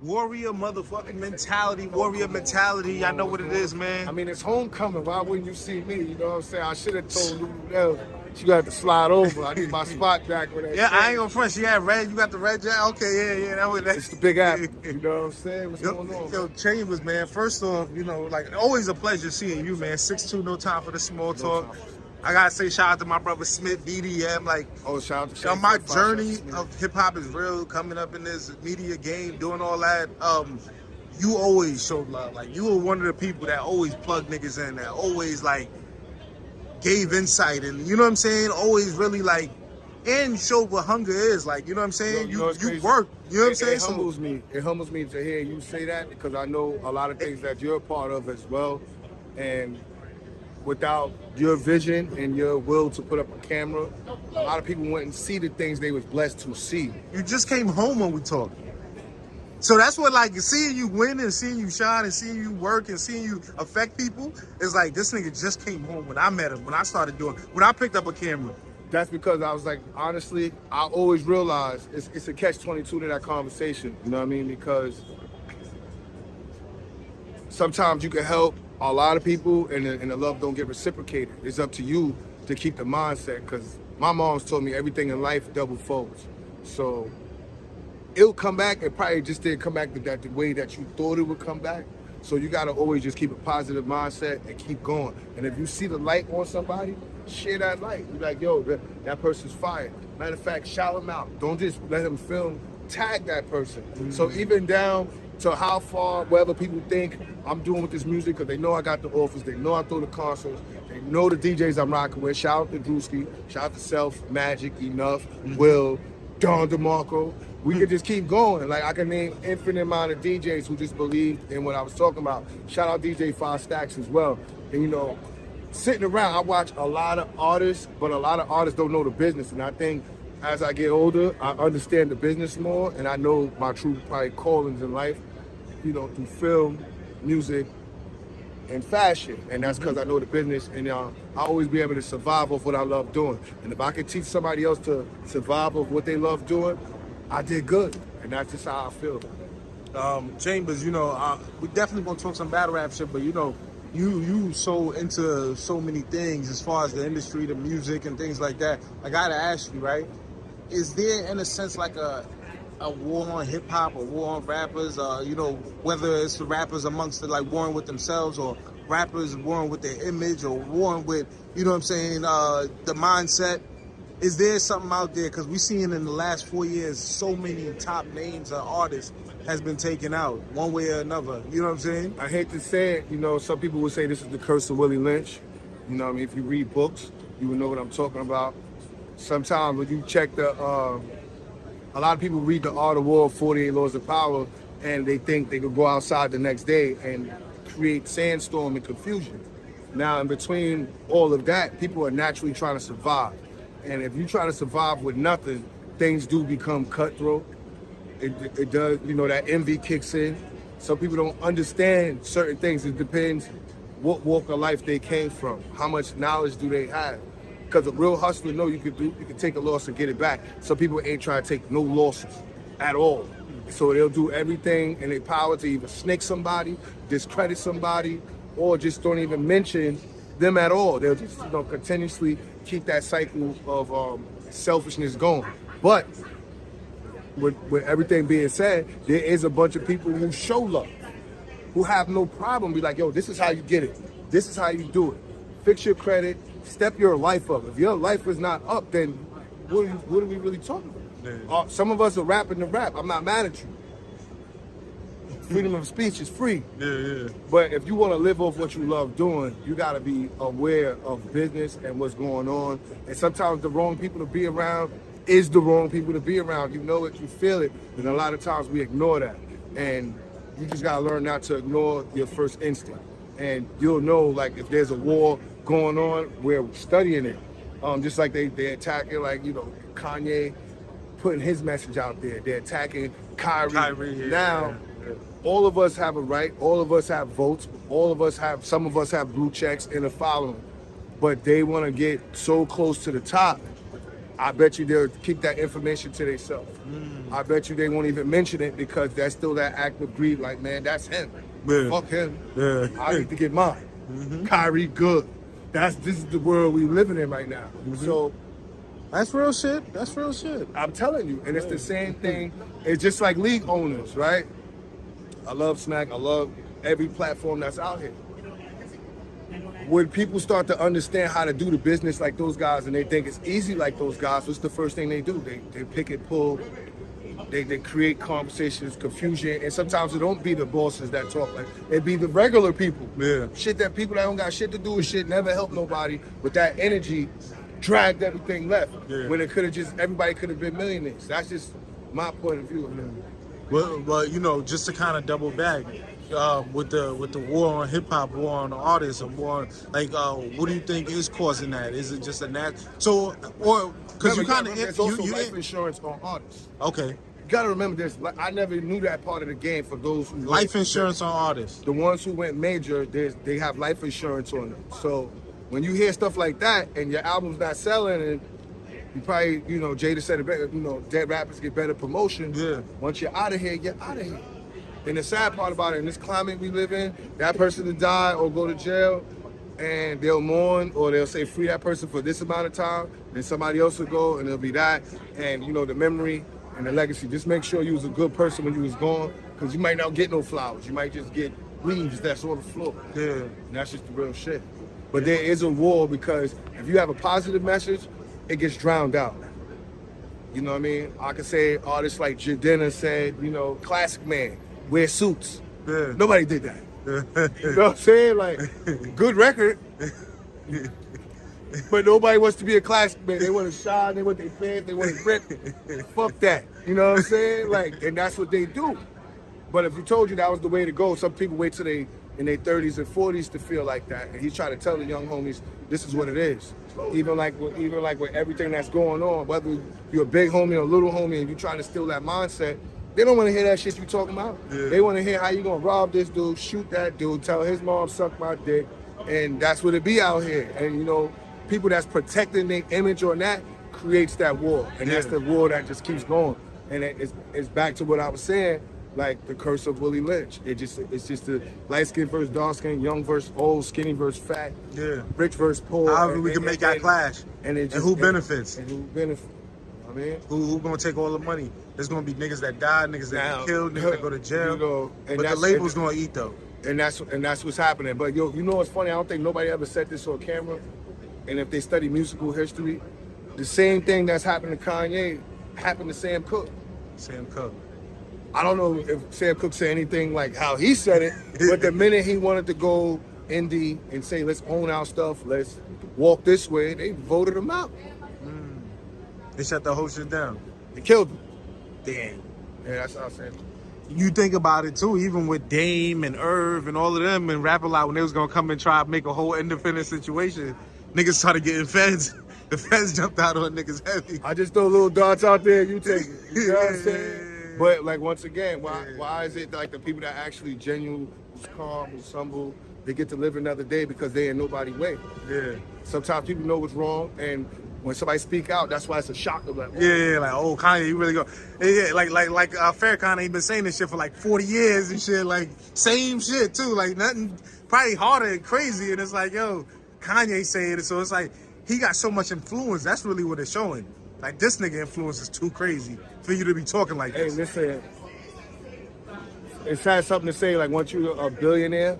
Warrior motherfucking mentality, warrior mentality. I know what it is, man. I mean, it's homecoming. Why wouldn't you see me? You know what I'm saying? I should have told Lulu she got to slide over. I need my spot back with that. Yeah, I ain't gonna front. She had red. You got the red jacket? Okay, yeah. It's the Big Apple. You know what I'm saying? What's going on? Yo, Chamberz, man. First off, like always a pleasure seeing you, man. 6'2", no time for the small talk. I gotta say shout out to my brother Smith, BDM. Like, shout out to my journey of hip hop is real. Coming up in this media game, doing all that. You always showed love. Like, you were one of the people that always plugged niggas in, that always like gave insight, and you know what I'm saying. Always really like, and showed what hunger is. Like, you know what I'm saying. You work. You know what I'm saying. It humbles me. It humbles me to hear you say that, because I know a lot of things that you're a part of as well, and without your vision and your will to put up a camera, a lot of people wouldn't see the things they was blessed to see. You just came home when we talked. So that's what, like, seeing you win and seeing you shine and seeing you work and seeing you affect people is like, this nigga just came home when I met him, when I picked up a camera. That's because I was like, honestly, I always realized it's a catch-22 to that conversation, you know what I mean? Because sometimes you can help a lot of people and the love don't get reciprocated. It's up to you to keep the mindset, because my mom's told me everything in life double folds. So it'll come back. It probably just didn't come back the way that you thought it would come back. So you gotta always just keep a positive mindset and keep going. And if you see the light on somebody, share that light. You're like, yo, that person's fire. Matter of fact, shout them out. Don't just let them film. Tag that person. Mm-hmm. So even down to how far, wherever people think I'm doing with this music, because they know I got the offers, they know I throw the concerts, they know the DJs I'm rocking with. Shout out to Drewski, shout out to Self, Magic, Enough, Will, Don DeMarco. We could just keep going. Like, I can name infinite amount of DJs who just believed in what I was talking about. Shout out DJ 5 Stacks as well. And sitting around, I watch a lot of artists, but a lot of artists don't know the business. And I think as I get older, I understand the business more, and I know my true probably callings in life, through film, music, and fashion. And that's because I know the business, and I'll always be able to survive off what I love doing. And if I can teach somebody else to survive off what they love doing, I did good. And that's just how I feel. Chamberz, we definitely gonna talk some battle rap shit, but you so into so many things as far as the industry, the music, and things like that. I gotta ask you, right? Is there, in a sense, like a war on hip hop or war on rappers? Whether it's the rappers amongst like warring with themselves, or rappers warring with their image, or warring with, the mindset. Is there something out there? Because we've seen in the last 4 years, so many top names of artists has been taken out one way or another. You know what I'm saying? I hate to say it, some people would say this is the curse of Willie Lynch. If you read books, you would know what I'm talking about. Sometimes when you check a lot of people read The Art of War, 48 Laws of Power, and they think they could go outside the next day and create sandstorm and confusion. Now, in between all of that, people are naturally trying to survive. And if you try to survive with nothing, things do become cutthroat. It does, that envy kicks in. Some people don't understand certain things. It depends what walk of life they came from. How much knowledge do they have? Because a real hustler know you can take a loss and get it back. Some people ain't trying to take no losses at all. So they'll do everything in their power to either snake somebody, discredit somebody, or just don't even mention them at all. They'll just continuously keep that cycle of selfishness going. But with everything being said, there is a bunch of people who show love, who have no problem. Be like, yo, this is how you get it. This is how you do it. Fix your credit. Step your life up. If your life is not up, then what are we really talking about? Some of us are rapping the rap. I'm not mad at you. Freedom of speech is free. Yeah. But if you want to live off what you love doing, you got to be aware of business and what's going on. And sometimes the wrong people to be around is the wrong people to be around. You know it, you feel it. And a lot of times we ignore that. And you just got to learn not to ignore your first instinct. And you'll know, like, if there's a war going on, we're studying it. Just like they attacking, Kanye putting his message out there. They're attacking Kyrie. Now, all of us have a right. All of us have votes. Some of us have blue checks and a following. But they want to get so close to the top I bet you they'll keep that information to themselves. I bet you they won't even mention it because that's still that act of greed. Like, man, that's him. Yeah. Fuck him. Yeah. I need to get mine. Kyrie, good. This is the world we living in right now. So That's real shit. That's real shit. I'm telling you, and it's the same thing. It's just like league owners, right? I love Smack. I love every platform that's out here. When people start to understand how to do the business like those guys and they think it's easy like those guys, what's the first thing they do? They pick and pull. They create conversations, confusion, and sometimes it don't be the bosses that talk. Like it be the regular people. Yeah. Shit that people that don't got shit to do with shit, never help nobody. With that energy, dragged everything left. Yeah. When it could have just everybody could have been millionaires. That's just my point of view. Well, you know, just to kind of double back, with the war on hip hop, war on the artists, and war what do you think is causing that? Is it just a so or because you kind of there's also life insurance on artists. Okay. You gotta remember this. I never knew that part of the game. For those who Life insurance on artists. The ones who went major, they have life insurance on them. So when you hear stuff like that and your album's not selling, and you probably, Jada said it better, dead rappers get better promotion. Yeah. Once you're out of here, you're out of here. And the sad part about it, in this climate we live in, that person to die or go to jail, and they'll mourn or they'll say free that person for this amount of time, then somebody else will go and it'll be that. And the memory and the legacy. Just make sure you was a good person when you was gone, because you might not get no flowers. You might just get leaves that's on the floor. Yeah. And that's just the real shit. But there is a war, because if you have a positive message, it gets drowned out. You know what I mean? I could say artists like Jadena said, classic man, wear suits. Yeah. Nobody did that. You know what I'm saying? Like, good record. But nobody wants to be a classic man. They want to shine, they want their fans, they want to rip. Fuck that. You know what I'm saying? Like, and that's what they do. But if you told you that was the way to go, some people wait till they in their 30s and 40s to feel like that. And he's trying to tell the young homies, this is what it is. Even like with everything that's going on, whether you're a big homie or a little homie and you trying to steal that mindset, they don't want to hear that shit you talking about. Yeah. They want to hear how you gonna rob this dude, shoot that dude, tell his mom suck my dick, and that's what it be out here. And people that's protecting their image on that creates that war, and that's the war that just keeps going. And it's back to what I was saying, like the curse of Willie Lynch. It's just the light skin versus dark skin, young versus old, skinny versus fat, rich versus poor. However we can make that clash, and who benefits? And who benefits? I mean, who gonna take all the money? There's gonna be niggas that die, niggas that get killed, niggas that go to jail. But the label's gonna eat though. And that's what's happening. But what's funny? I don't think nobody ever said this on camera. And if they study musical history, the same thing that's happened to Kanye happened to Sam Cooke. Sam Cooke. I don't know if Sam Cooke said anything like how he said it, but the minute he wanted to go indie and say, let's own our stuff, let's walk this way, they voted him out. They shut the whole shit down. They killed him. Damn. Yeah, that's how I said it. You think about it too, even with Dame and Irv and all of them and Rap A Lot, when they was gonna come and try to make a whole independent situation, niggas started getting feds. The feds jumped out on niggas heavy. I just throw little darts out there, you take it. You know what I'm saying? But like once again, why is it like the people that actually genuine, who's calm, who's humble, they get to live another day because they ain't nobody way. Yeah. Sometimes people know what's wrong, and when somebody speak out, that's why it's a shock of like, like, oh, Kanye, you really go. Yeah, like Farrakhan ain't been saying this shit for like 40 years and shit, like same shit too, like nothing, probably harder and crazy, and it's like, yo, Kanye saying it, so it's like, he got so much influence, that's really what it's showing. Like, this nigga influence is too crazy for you to be talking like this. Hey, listen, it's had something to say, like, once you're a billionaire,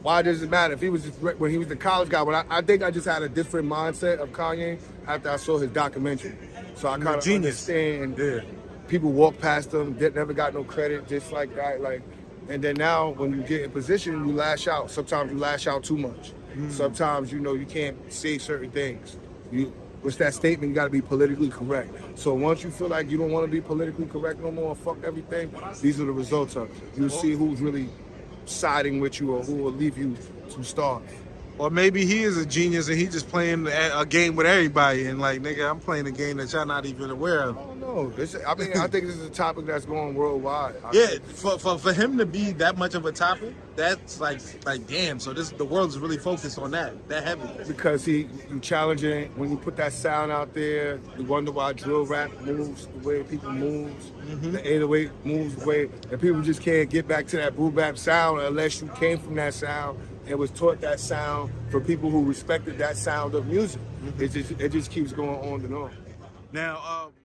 why does it matter? If he was when he was the college guy, but I think I just had a different mindset of Kanye after I saw his documentary. So I kind of understand people walk past him, never got no credit, just like that. Like, and then now when you get in position, you lash out. Sometimes you lash out too much. Sometimes you can't say certain things. What's that statement? You got to be politically correct. So once you feel like you don't want to be politically correct no more, fuck everything. These are the results of it. You'll see who's really siding with you or who will leave you to starve. Or maybe he is a genius and he just playing a game with everybody and like, nigga, I'm playing a game that y'all not even aware of. I don't know. know. I think this is a topic that's going worldwide. Yeah, for him to be that much of a topic, that's like damn. So the world is really focused on that heavy. Because you challenging, when you put that sound out there, you wonder why drill rap moves the way people moves, the 808 moves the way, and people just can't get back to that boom bap sound unless you came from that sound and was taught that sound for people who respected that sound of music. It just keeps going on and on. Now,